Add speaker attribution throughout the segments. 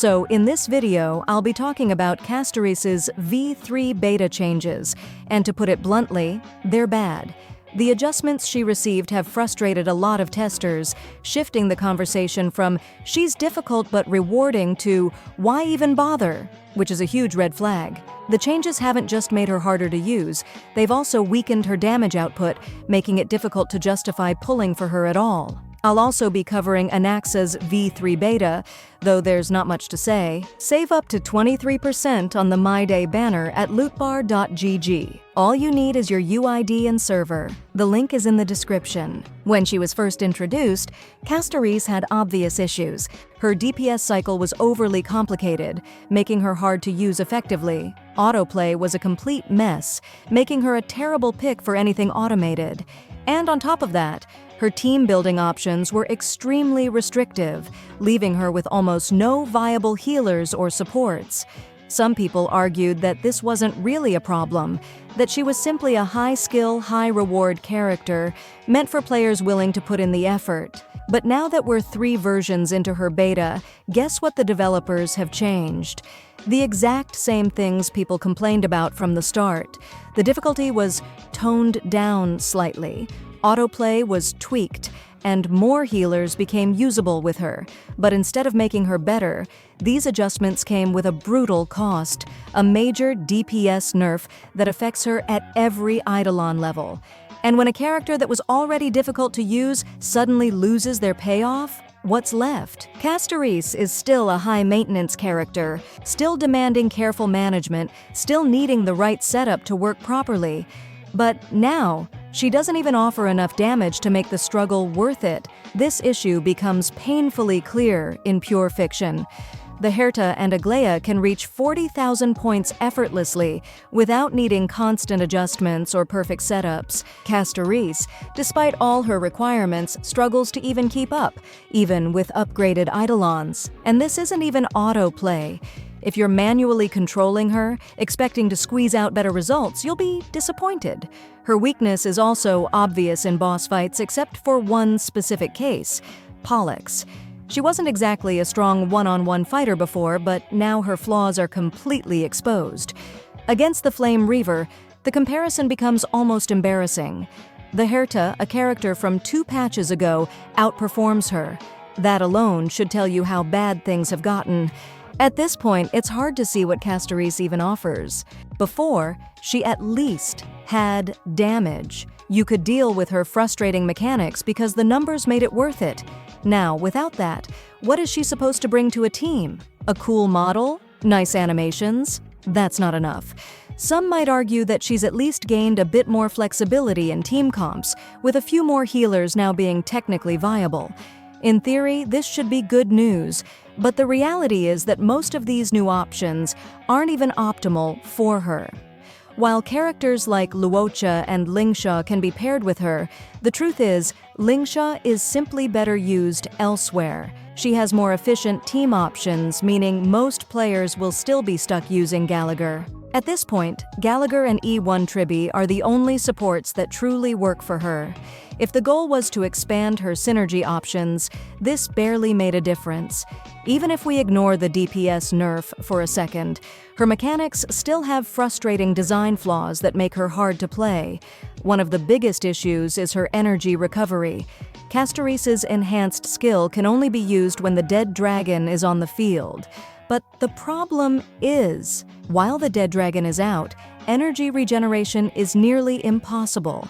Speaker 1: So in this video, I'll be talking about Castores' V3 beta changes, and to put it bluntly, they're bad. The adjustments she received have frustrated a lot of testers, shifting the conversation from "she's difficult but rewarding" to "why even bother?", which is a huge red flag. The changes haven't just made her harder to use, they've also weakened her damage output, making it difficult to justify pulling for her at all. I'll also be covering Anaxa's V3 beta, though there's not much to say. Save up to 23% on the My Day banner at lootbar.gg. All you need is your UID and server. The link is in the description. When she was first introduced, Castores had obvious issues. Her DPS cycle was overly complicated, making her hard to use effectively. Autoplay was a complete mess, making her a terrible pick for anything automated. And on top of that, her team-building options were extremely restrictive, leaving her with almost no viable healers or supports. Some people argued that this wasn't really a problem, that she was simply a high-skill, high-reward character, meant for players willing to put in the effort. But now that we're 3 versions into her beta, guess what the developers have changed? The exact same things people complained about from the start. The difficulty was toned down slightly. Autoplay was tweaked, and more healers became usable with her. But instead of making her better, these adjustments came with a brutal cost, a major DPS nerf that affects her at every Eidolon level. And when a character that was already difficult to use suddenly loses their payoff, what's left? Castores is still a high-maintenance character, still demanding careful management, still needing the right setup to work properly. But now, she doesn't even offer enough damage to make the struggle worth it. This issue becomes painfully clear in pure fiction. The Herta and Aglaia can reach 40,000 points effortlessly without needing constant adjustments or perfect setups. Castores, despite all her requirements, struggles to even keep up, even with upgraded Eidolons. And this isn't even autoplay. If you're manually controlling her, expecting to squeeze out better results, you'll be disappointed. Her weakness is also obvious in boss fights except for one specific case, Pollux. She wasn't exactly a strong one-on-one fighter before, but now her flaws are completely exposed. Against the Flame Reaver, the comparison becomes almost embarrassing. The Herta, a character from 2 patches ago, outperforms her. That alone should tell you how bad things have gotten. At this point, it's hard to see what Castores even offers. Before, she at least had damage. You could deal with her frustrating mechanics because the numbers made it worth it. Now, without that, what is she supposed to bring to a team? A cool model? Nice animations? That's not enough. Some might argue that she's at least gained a bit more flexibility in team comps, with a few more healers now being technically viable. In theory, this should be good news, but the reality is that most of these new options aren't even optimal for her. While characters like Luocha and Lingsha can be paired with her, the truth is, Lingsha is simply better used elsewhere. She has more efficient team options, meaning most players will still be stuck using Gallagher. At this point, Gallagher and E1 Tribi are the only supports that truly work for her. If the goal was to expand her synergy options, this barely made a difference. Even if we ignore the DPS nerf for a second, her mechanics still have frustrating design flaws that make her hard to play. One of the biggest issues is her energy recovery. Castores' enhanced skill can only be used when the dead dragon is on the field. But the problem is, while the dead dragon is out, energy regeneration is nearly impossible.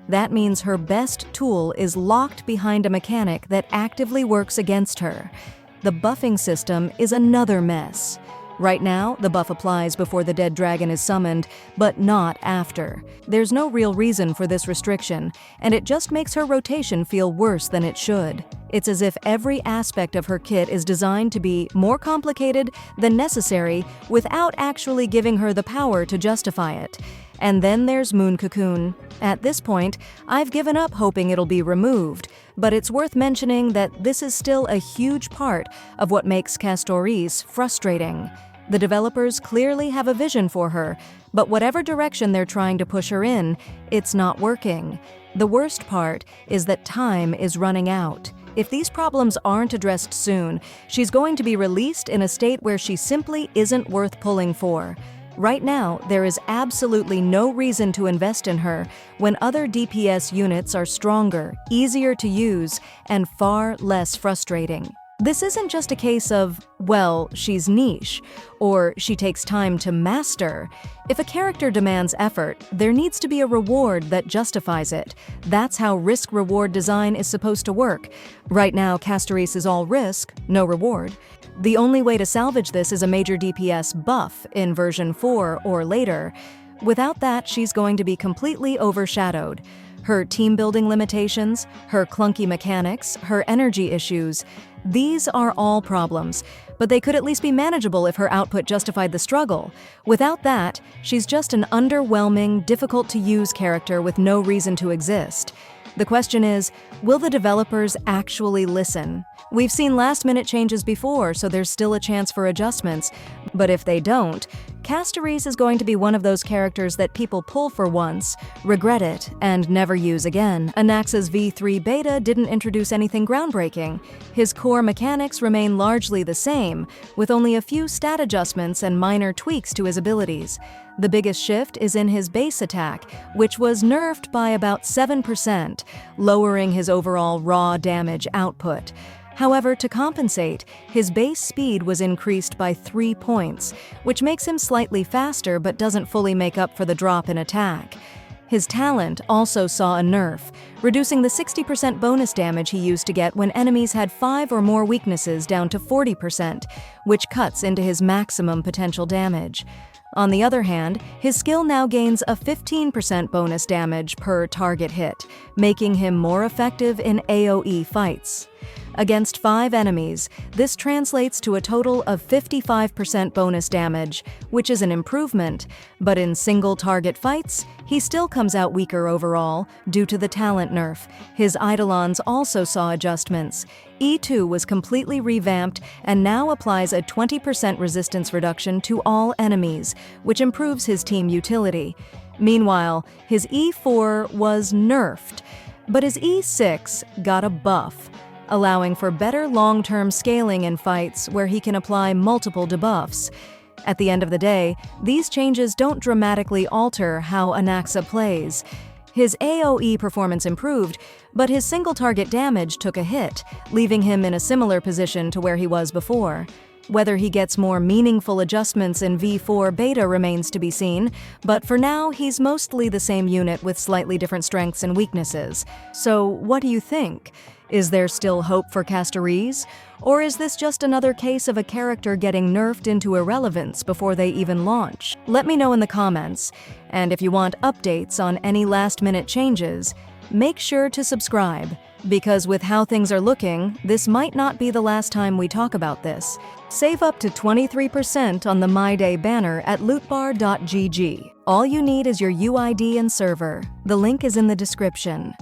Speaker 1: That means her best tool is locked behind a mechanic that actively works against her. The buffing system is another mess. Right now, the buff applies before the dead dragon is summoned, but not after. There's no real reason for this restriction, and it just makes her rotation feel worse than it should. It's as if every aspect of her kit is designed to be more complicated than necessary without actually giving her the power to justify it. And then there's Moon Cocoon. At this point, I've given up hoping it'll be removed, but it's worth mentioning that this is still a huge part of what makes Castores frustrating. The developers clearly have a vision for her, but whatever direction they're trying to push her in, it's not working. The worst part is that time is running out. If these problems aren't addressed soon, she's going to be released in a state where she simply isn't worth pulling for. Right now, there is absolutely no reason to invest in her when other DPS units are stronger, easier to use, and far less frustrating. This isn't just a case of, well, she's niche, or she takes time to master. If a character demands effort, there needs to be a reward that justifies it. That's how risk-reward design is supposed to work. Right now, Castores is all risk, no reward. The only way to salvage this is a major DPS buff in version 4 or later. Without that, she's going to be completely overshadowed. Her team-building limitations, her clunky mechanics, her energy issues, these are all problems, but they could at least be manageable if her output justified the struggle. Without that, she's just an underwhelming, difficult-to-use character with no reason to exist. The question is, will the developers actually listen? We've seen last-minute changes before, so there's still a chance for adjustments. But if they don't, Castores is going to be one of those characters that people pull for once, regret it, and never use again. Anaxa's V3 beta didn't introduce anything groundbreaking. His core mechanics remain largely the same, with only a few stat adjustments and minor tweaks to his abilities. The biggest shift is in his base attack, which was nerfed by about 7%, lowering his overall raw damage output. However, to compensate, his base speed was increased by 3 points, which makes him slightly faster but doesn't fully make up for the drop in attack. His talent also saw a nerf, reducing the 60% bonus damage he used to get when enemies had 5 or more weaknesses down to 40%, which cuts into his maximum potential damage. On the other hand, his skill now gains a 15% bonus damage per target hit, making him more effective in AoE fights. Against 5 enemies, this translates to a total of 55% bonus damage, which is an improvement, but in single-target fights, he still comes out weaker overall due to the talent nerf. His Eidolons also saw adjustments. E2 was completely revamped and now applies a 20% resistance reduction to all enemies, which improves his team utility. Meanwhile, his E4 was nerfed, but his E6 got a buff, allowing for better long-term scaling in fights where he can apply multiple debuffs. At the end of the day, these changes don't dramatically alter how Anaxa plays. His AoE performance improved, but his single-target damage took a hit, leaving him in a similar position to where he was before. Whether he gets more meaningful adjustments in V4 beta remains to be seen, but for now, he's mostly the same unit with slightly different strengths and weaknesses. So, what do you think? Is there still hope for Castores? Or is this just another case of a character getting nerfed into irrelevance before they even launch? Let me know in the comments. And if you want updates on any last-minute changes, make sure to subscribe, because with how things are looking, this might not be the last time we talk about this. Save up to 23% on the My Day banner at lootbar.gg. All you need is your UID and server. The link is in the description.